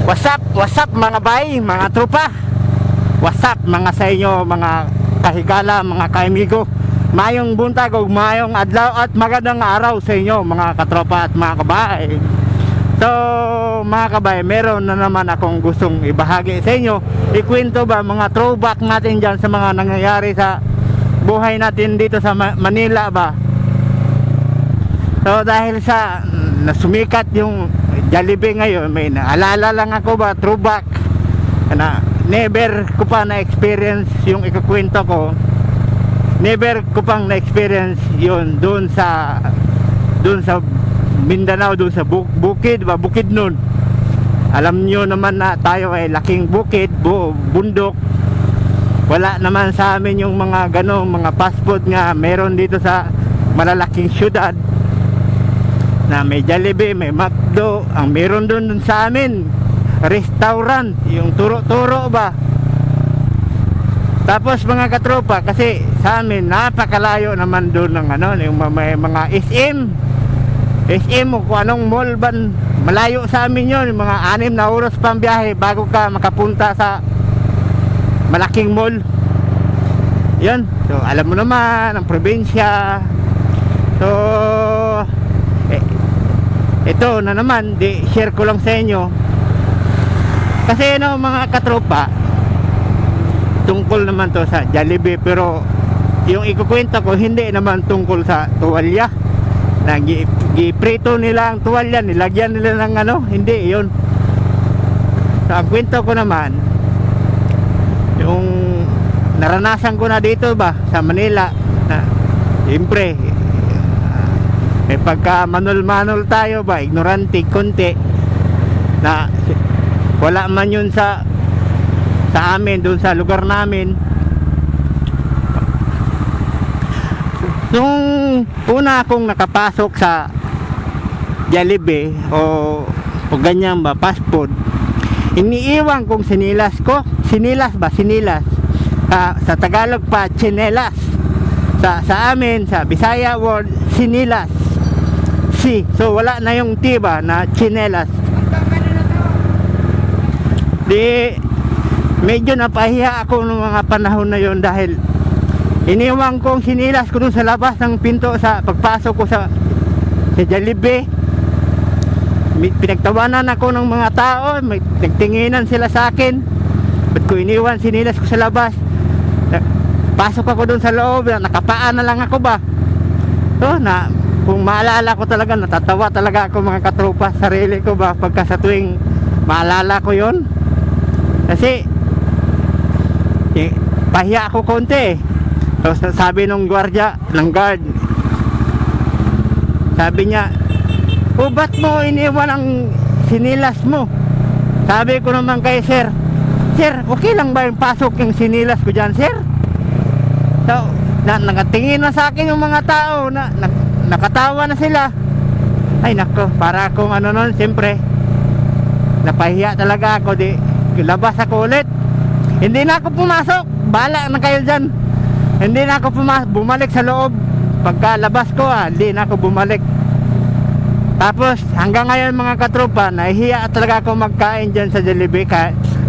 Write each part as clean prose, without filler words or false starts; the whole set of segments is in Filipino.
What's up mga bay, mga tropa. What's up mga sa inyo, mga kahigala, mga kaimigo. Mayong buntag o mayong adlaw at magandang araw sa inyo mga katropa at mga kabay. So mga kabay, meron na naman akong gustong ibahagi sa inyo. Ikwento ba mga throwback natin dyan sa mga nangyayari sa buhay natin dito sa Manila ba. So dahil sa nasumikat yung Jollibee ngayon, may naalala lang ako ba, throwback na never ko pa na-experience yung ikukwento ko. Never ko pang na-experience yun doon sa Mindanao, doon sa bukid ba, bukid nun. Alam nyo naman na tayo ay laking bukid, bundok. Wala naman sa amin yung mga ganong mga fast food nga meron dito sa malalaking syudad na may Jollibee, may McDo. Ang meron dun sa amin restaurant, yung turo-turo ba. Tapos mga katropa, kasi sa amin napakalayo naman dun ng ano, yung may mga SM o kung anong mall ba, malayo sa amin yun. Yung mga 6 na oras pang biyahe bago ka makapunta sa malaking mall. Yun, so alam mo naman ang probinsya. So ito na naman, share ko lang sa inyo. Kasi mga katropa, tungkol naman to sa Jollibee, pero yung ikukwento ko hindi naman tungkol sa tuwalya na giprito nila ang tuwalya, nilagyan nila ng ano, hindi yun. So ang kwento ko naman, yung naranasan ko na dito ba sa Manila, na siyempre may pagka manol tayo ba, ignorante konti, na wala man yun sa amin, doon sa lugar namin. Nung una akong nakapasok sa Jollibee o ganyan ba, fast food, iniiwan kong sinilas ko. Sinilas sa Tagalog pa, chinelas. Sa amin, sa Bisaya word, sinilas. So wala na yung tiba na chinelas. Di medyo napahiya ako ng mga panahon na yon dahil iniwang kong sinilas ko dun sa labas ng pinto sa pagpasok ko sa Jollibee. Pinagtawanan ako ng mga tao, nagtinginan sila sa akin. Ba't ko iniwan sinilas ko sa labas? Pasok ako dun sa loob, nakapaan na lang ako ba. So kung maalala ko talaga, natatawa talaga ako mga katropa, sarili ko ba pagka sa tuwing maalala ko yon. Kasi pahiya ako konti. So sabi nung guard, sabi niya, ba't mo iniwan ang sinilas mo? Sabi ko naman kay sir, okay lang ba yung pasok yung sinilas ko dyan, sir? So nakatingin na sa akin yung mga tao, nakatawa na sila. Ay nako, para akong ano nun, siyempre napahiya talaga ako. Di labas ako ulit, hindi na ako pumasok, bala na kayo dyan. Hindi na ako bumalik sa loob. Pagkalabas ko hindi na ako bumalik. Tapos hanggang ngayon mga katropa, nahihiya talaga ako magkain dyan sa Jollibee,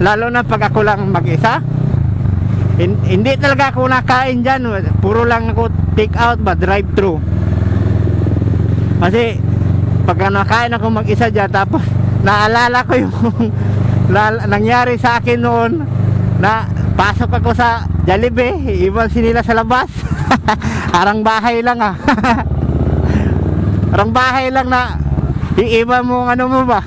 lalo na pag ako lang mag-isa. Hindi talaga ako nakain dyan, puro lang ako take out ba, drive thru. Kasi pag nakain ako mag-isa dyan, tapos naalala ko yung nangyari sa akin noon, na pasok ako sa Jollibee, iwan nila sa labas. Arang bahay lang arang bahay lang na iiwan mo ano mo ba.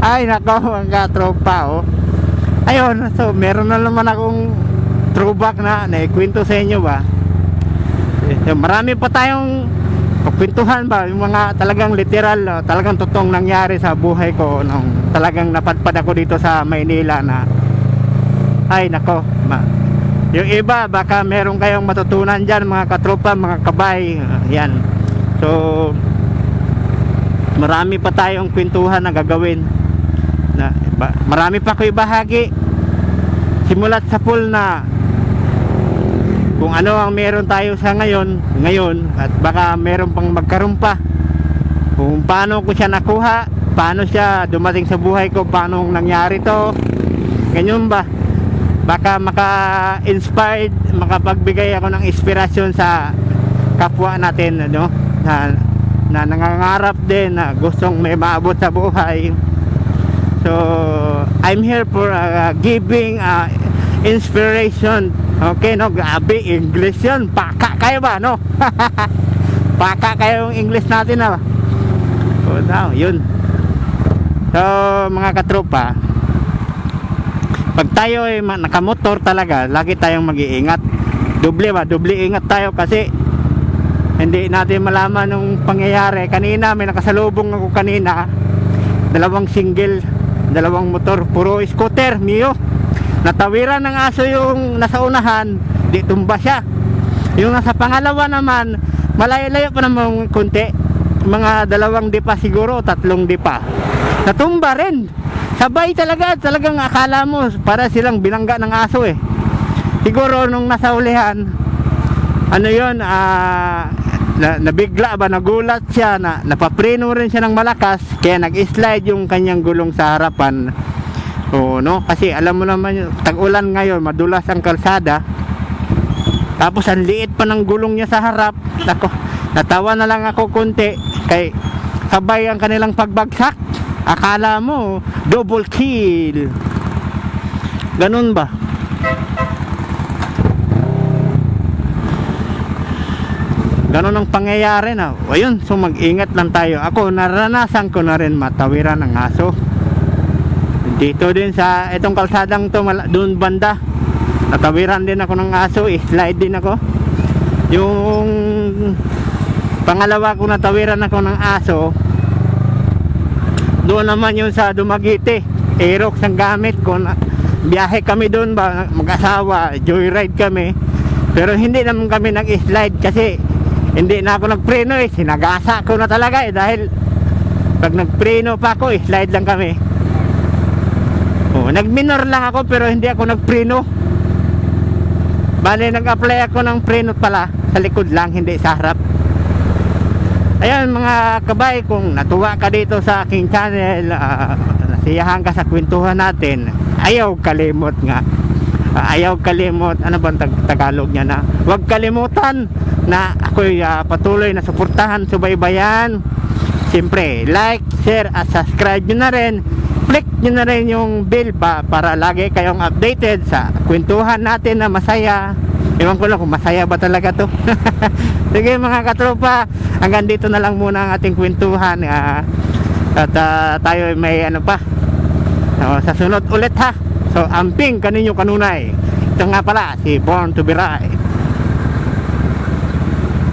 Ay nako mga tropa. Ayun, so meron na naman akong throwback na naikwento sa inyo ba. Marami pa tayong pagkwentuhan ba, yung mga talagang literal, talagang totoong nangyari sa buhay ko nung talagang napadpad ako dito sa Maynila na ay nako, yung iba baka meron kayong matutunan dyan mga katropa, mga kabay. Yan, so marami pa tayong kwentuhan na gagawin na marami pa ko ibahagi simulat sa pool na kung ano ang meron tayo sa ngayon at baka meron pang magkaroon pa, kung paano ko siya nakuha, paano siya dumating sa buhay ko, paano nangyari to, ganyan ba. Baka maka-inspired, makapagbigay ako ng inspirasyon sa kapwa natin, ano, na nangangarap din, na gustong may maabot sa buhay. So I'm here for giving inspiration. Okay, no, grabe English yun, paka kayo ba, no? Paka kayo yung English natin, na. So now, yun. So mga katropa, pag tayo ay nakamotor talaga, lagi tayong mag-iingat. Doble ingat tayo kasi hindi natin malaman yung pangyayari. Kanina may nakasalubong ako kanina, dalawang motor, puro scooter, Mio. Natawiran ng aso yung nasa unahan, di tumba siya. Yung nasa pangalawa naman, malayo-layo pa naman kunti, mga 2 dipa siguro, 3 dipa. Natumba rin. Sabay talagang akala mo para silang binangga ng aso eh. Siguro nung nasa ulihan, ano yun, nabigla ba, nagulat siya, napapreno rin siya ng malakas, kaya nag-slide yung kanyang gulong sa harapan. Oo, no? Kasi alam mo naman, tag-ulan ngayon, madulas ang kalsada. Tapos ang liit pa ng gulong niya sa harap. Nako, natawa na lang ako konti, kay sabay ang kanilang pagbagsak. Akala mo double kill, ganun ba? Ganun ang pangyayari na. Ayun, so mag-ingat lang tayo. Ako, naranasan ko na rin matawiran ng aso dito din sa itong kalsadang to, doon banda. Natawiran din ako ng aso, slide din ako. Yung pangalawa ko natawiran ako ng aso, doon naman yung sa Dumaguete, Aerox ang gamit ko. Biyahe kami doon ba, mag-asawa, joyride kami. Pero hindi naman kami nag-slide kasi hindi na ako nagpreno eh. Sinagasa ko na talaga eh, dahil pag nagpreno pa ako, slide lang kami. Nag-minor lang ako pero hindi ako nagpreno. Bale, nag-apply ako ng preno pala sa likod lang, hindi sa harap. Ayan mga kabay, kung natuwa ka dito sa aking channel, nasiyahan ka sa kwentuhan natin, ayaw kalimot nga. Ayaw kalimot, ano bang Tagalog niya na? Huwag kalimutan na ako'y patuloy na suportahan, subaybayan. Siyempre, like, share at subscribe nyo na rin. Click nyo na rin yung bell para lagi kayong updated sa kwentuhan natin na masaya. Ewan ko lang kung masaya ba talaga to. Sige mga katropa, hanggang dito na lang muna ang ating kwentuhan. At tayo may ano pa, sa sunod ulit ha. So amping kaninyo kanunay. Ito nga pala si Born to be Right.